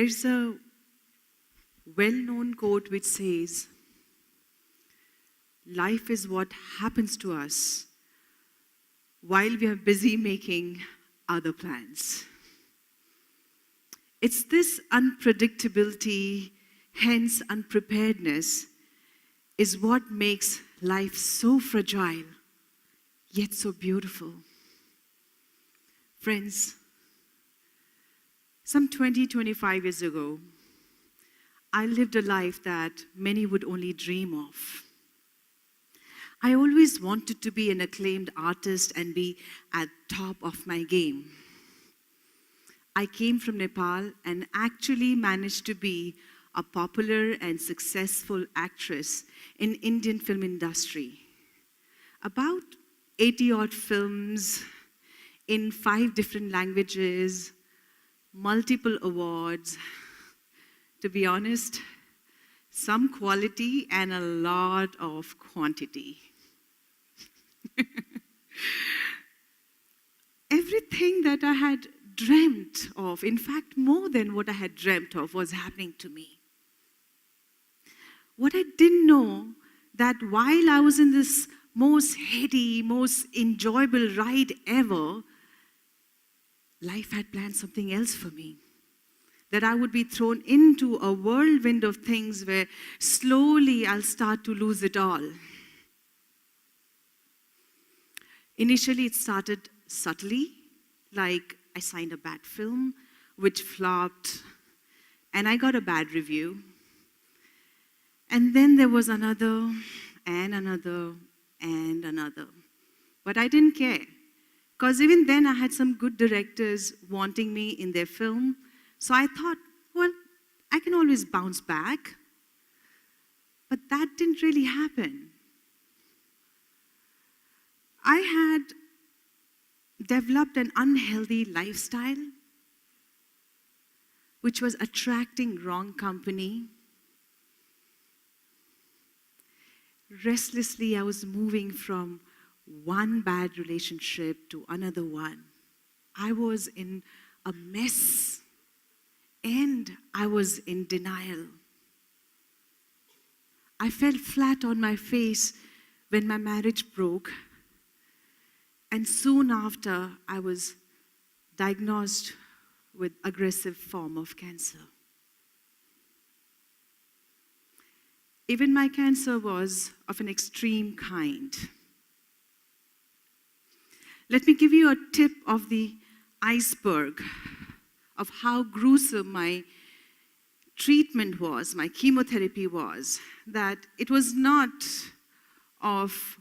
There's a well-known quote which says, life is what happens to us while we are busy making other plans. It's this unpredictability, hence unpreparedness, is what makes life so fragile, yet so beautiful. Friends, some 20-25 years ago, I lived a life that many would only dream of. I always wanted to be an acclaimed artist and be at top of my game. I came from Nepal and actually managed to be a popular and successful actress in Indian film industry. About 80-odd films in 5 different languages, multiple awards. To be honest, some quality and a lot of quantity. Everything that I had dreamt of, in fact, more than what I had dreamt of, was happening to me. What I didn't know, that while I was in this most heady, most enjoyable ride ever, life had planned something else for me. That I would be thrown into a whirlwind of things where slowly I'll start to lose it all. Initially, it started subtly, like I signed a bad film, which flopped, and I got a bad review. And then there was another, and another, and another. But I didn't care, because even then I had some good directors wanting me in their film. So I thought, well, I can always bounce back. But that didn't really happen. I had developed an unhealthy lifestyle, which was attracting wrong company. Restlessly, I was moving from one bad relationship to another one. I was in a mess, and I was in denial. I fell flat on my face when my marriage broke, and soon after, I was diagnosed with aggressive form of cancer. Even my cancer was of an extreme kind. Let me give you a tip of the iceberg of how gruesome my treatment was, my chemotherapy was. That it was not of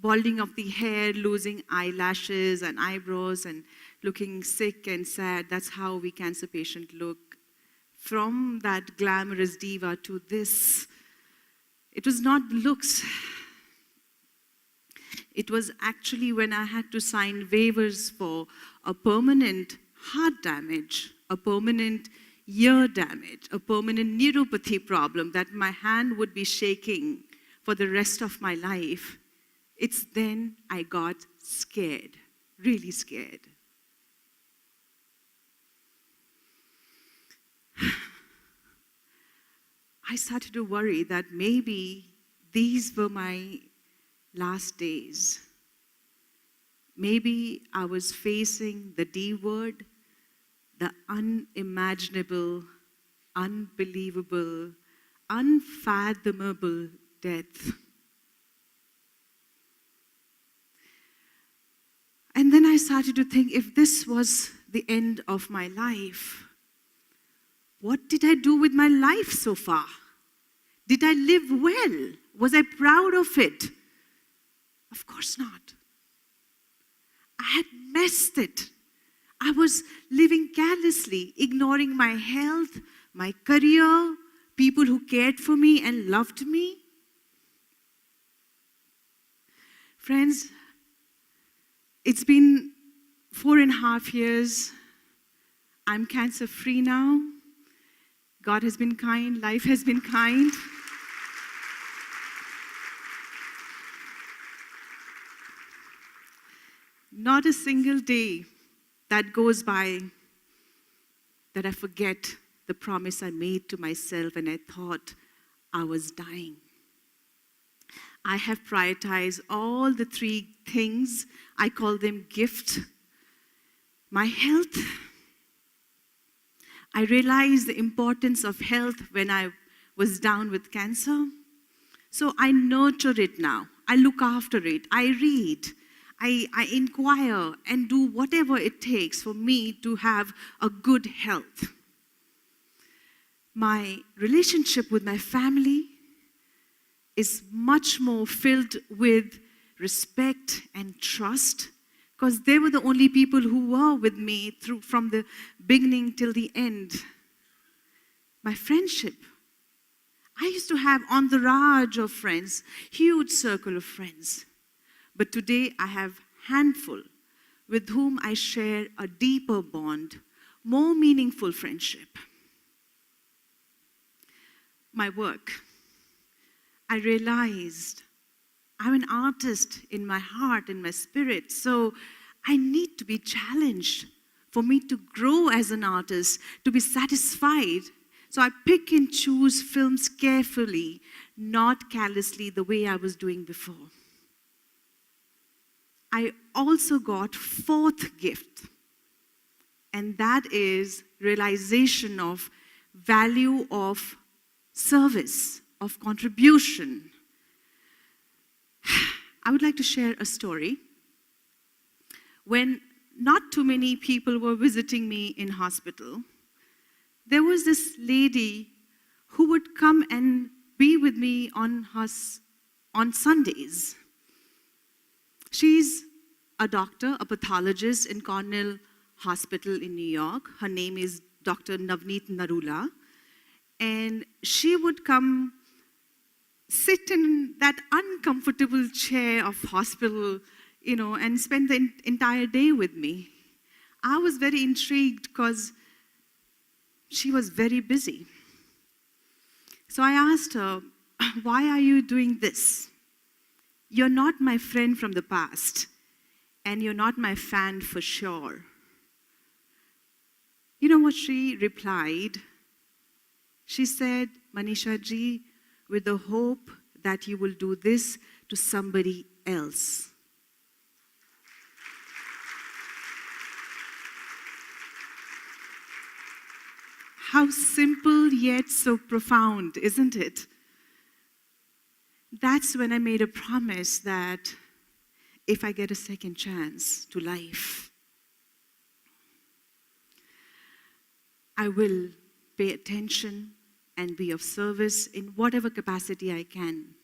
balding of the hair, losing eyelashes and eyebrows and looking sick and sad. That's how we cancer patients look. From that glamorous diva to this, it was not looks. It was actually when I had to sign waivers for a permanent heart damage, a permanent ear damage, a permanent neuropathy problem, that my hand would be shaking for the rest of my life. It's then I got scared, really scared. I started to worry that maybe these were my last days. Maybe I was facing the D word, the unimaginable, unbelievable, unfathomable death. And then I started to think, if this was the end of my life, what did I do with my life so far? Did I live well? Was I proud of it? Of course not. I had messed it. I was living carelessly, ignoring my health, my career, people who cared for me and loved me. Friends, it's been 4.5 years. I'm cancer-free now. God has been kind. Life has been kind. Not a single day that goes by that I forget the promise I made to myself when I thought I was dying. I have prioritized all the three things. I call them gift. My health. I realized the importance of health when I was down with cancer. So I nurture it now. I look after it. I read. I inquire and do whatever it takes for me to have a good health. My relationship with my family is much more filled with respect and trust, because they were the only people who were with me from the beginning till the end. My friendship. I used to have entourage of friends, huge circle of friends. But today I have handful with whom I share a deeper bond, more meaningful friendship. My work. I realized I'm an artist in my heart, in my spirit, so I need to be challenged for me to grow as an artist, to be satisfied. So I pick and choose films carefully, not carelessly the way I was doing before. I also got fourth gift, and that is realization of value of service, of contribution. I would like to share a story. When not too many people were visiting me in hospital, there was this lady who would come and be with me on Sundays. She's a doctor, a pathologist in Cornell Hospital in New York. Her name is Dr. Navneet Narula. And she would come sit in that uncomfortable chair of hospital, and spend the entire day with me. I was very intrigued because she was very busy. So I asked her, why are you doing this? You're not my friend from the past, and you're not my fan for sure. You know what she replied? She said, Manisha ji, with the hope that you will do this to somebody else. How simple yet so profound, isn't it? That's when I made a promise that if I get a second chance to life, I will pay attention and be of service in whatever capacity I can.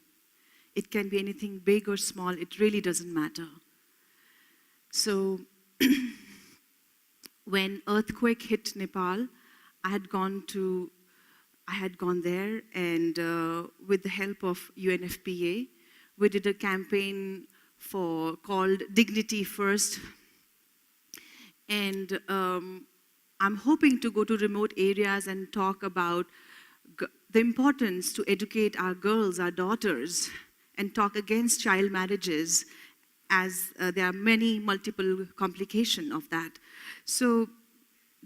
It can be anything big or small, it really doesn't matter. So when earthquake hit Nepal, I had gone there, and with the help of UNFPA, we did a campaign called Dignity First. And I'm hoping to go to remote areas and talk about the importance to educate our girls, our daughters, and talk against child marriages, as there are multiple complications of that. So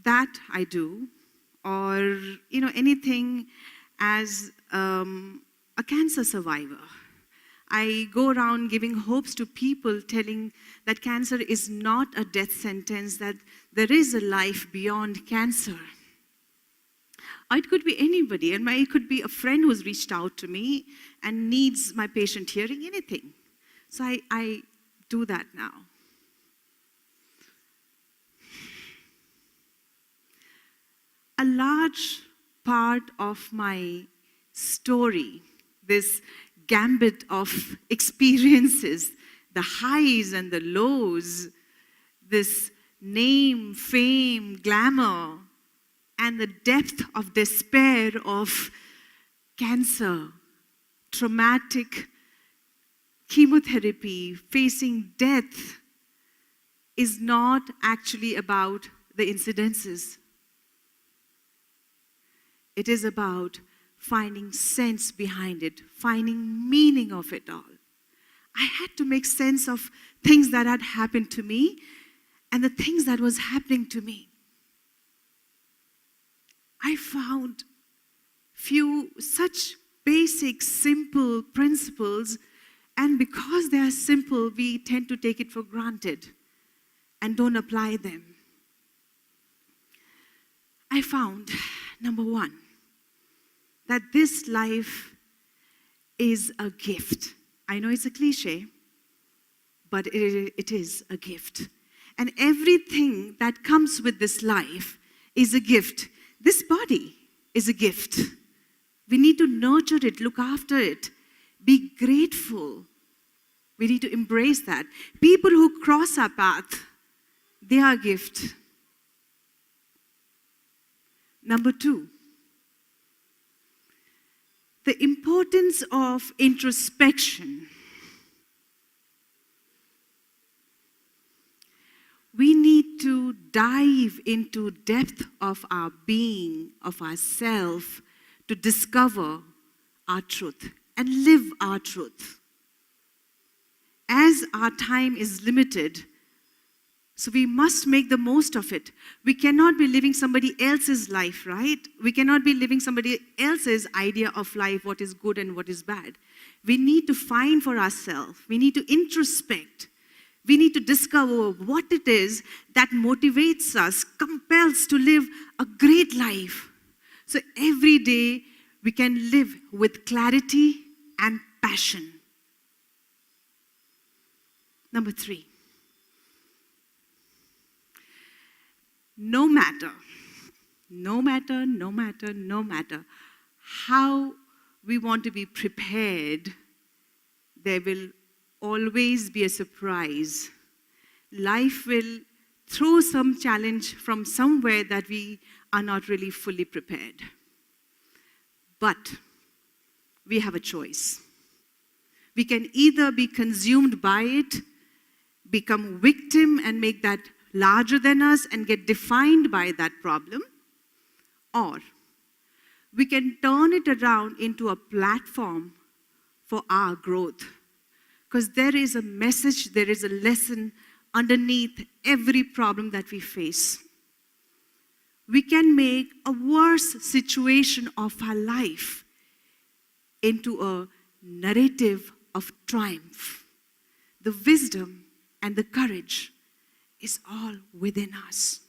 that I do. Or, anything as a cancer survivor. I go around giving hopes to people, telling that cancer is not a death sentence, that there is a life beyond cancer. Or it could be anybody, and it could be a friend who's reached out to me and needs my patient hearing, anything. So I do that now. A large part of my story, this gambit of experiences, the highs and the lows, this name, fame, glamour, and the depth of despair of cancer, traumatic chemotherapy, facing death, is not actually about the incidences. It is about finding sense behind it, finding meaning of it all. I had to make sense of things that had happened to me and the things that was happening to me. I found few such basic, simple principles, and because they are simple, we tend to take it for granted and don't apply them. I found, number one, that this life is a gift. I know it's a cliche, but it is a gift. And everything that comes with this life is a gift. This body is a gift. We need to nurture it, look after it, be grateful. We need to embrace that. People who cross our path, they are a gift. Number two, the importance of introspection. We need to dive into depth of our being, of ourself, to discover our truth and live our truth. As our time is limited, so we must make the most of it. We cannot be living somebody else's life, right? We cannot be living somebody else's idea of life, what is good and what is bad. We need to find for ourselves. We need to introspect. We need to discover what it is that motivates us, compels to live a great life. So every day we can live with clarity and passion. Number three, no matter how we want to be prepared, there will always be a surprise. Life will throw some challenge from somewhere that we are not really fully prepared. But we have a choice. We can either be consumed by it, become victim and make that larger than us and get defined by that problem, or we can turn it around into a platform for our growth. Because there is a message, there is a lesson underneath every problem that we face. We can make a worse situation of our life into a narrative of triumph. The wisdom and the courage is all within us.